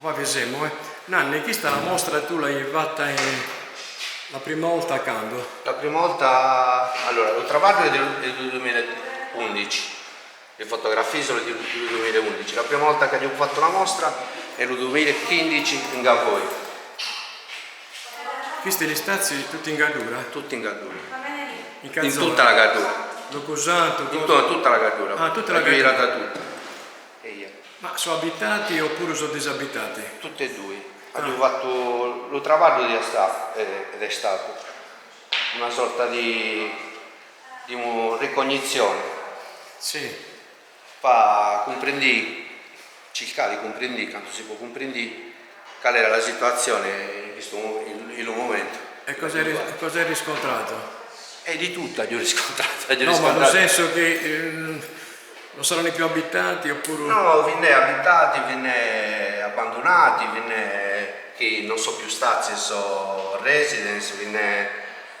Qua vediamo, Nanni, questa è la mostra tu l'hai fatta la prima volta a quando? La prima volta, allora, l'ho trovato nel 2011, le fotografie sono del 2011, la prima volta che ho fatto la mostra è nel 2015 in Gavoi. Questi gli spazi tutti in Gardura? Tutti in Gardura, In tutta la Gardura, L'ho usato? tutta la Gardura, Ah, tutta la l'ho Gardura. girata tutta. Ma sono abitati oppure sono disabitati? Tutte e due. L'ho trovato ed è stato una sorta di ricognizione. Sì. Cercare di comprendere, quanto si può comprendere, qual era la situazione in un momento. E cosa hai riscontrato? E di tutto ho riscontrato. No, ma nel senso che non saranno più abitati oppure... No, venne abitati, venne abbandonati, venne che non so più stati, sono residence,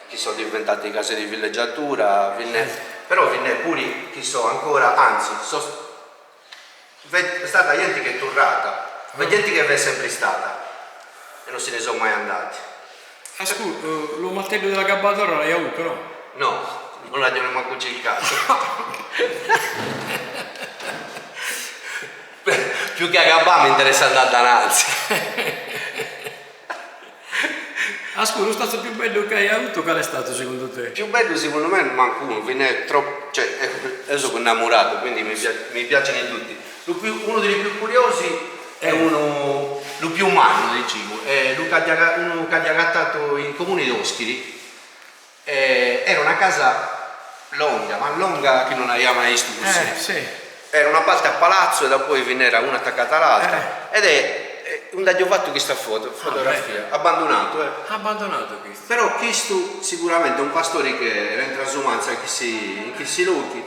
che sono diventati case di villeggiatura, però venne pure che sono ancora, anzi, è stata gente che è tornata, ma gente che è sempre stata e non se ne sono mai andati. Ah, scusa, lo martello della gabbatoria l'hai avuto, no? No, non l'abbiamo manco cercato. Più che a Gabà mi interessa andare a Dananzi. Ah, scusa, lo stato più bello che hai avuto qual è stato secondo te? Più bello secondo me manco uno, viene troppo, cioè adesso sono innamorato, quindi mi piacciono tutti. Uno dei più curiosi è uno più umano, dicevo, è uno che ha agattato in comune di Oschiri. Era una casa longa, ma longa che non aveva mai visto così. Sì. Era una parte a palazzo e da poi ve n'era una attaccata all'altra. Ed è un dato fatto questa fotografia, abbandonato. Abbandonato questo. Però questo sicuramente è un pastore che era in trasumanza in questi luoghi,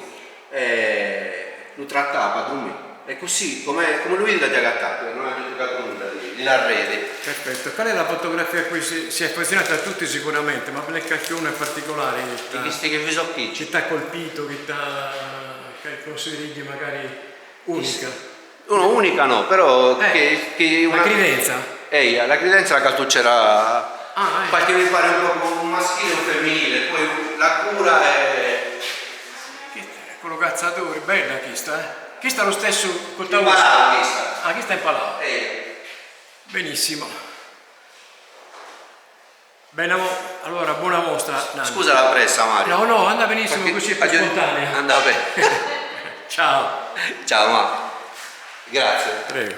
lo trattava padrone mio. E così, come lui l'ha agattato, non ha toccato nulla di l'arrede. Perfetto, qual è la fotografia a cui si è affezionata a tutti sicuramente, ma per qualcuno in particolare Di questi che vi so qui. che ti ha colpito, che consigli magari unica? Uno unica no, però che una credenza? La credenza la cartuccerà. Perché mi pare un po' un maschile e un femminile, poi la cura è. Quello cazzatore, bella questa, Questa è lo stesso col tavolo. Impalato questa. Ah, questa è impalato. Benissimo. Bene, allora buona mostra. Nanni. Scusa la pressa, Mario. No, anda benissimo, così è più spontanea. Andava bene. Ciao. Ciao, Mario. Grazie. Prego.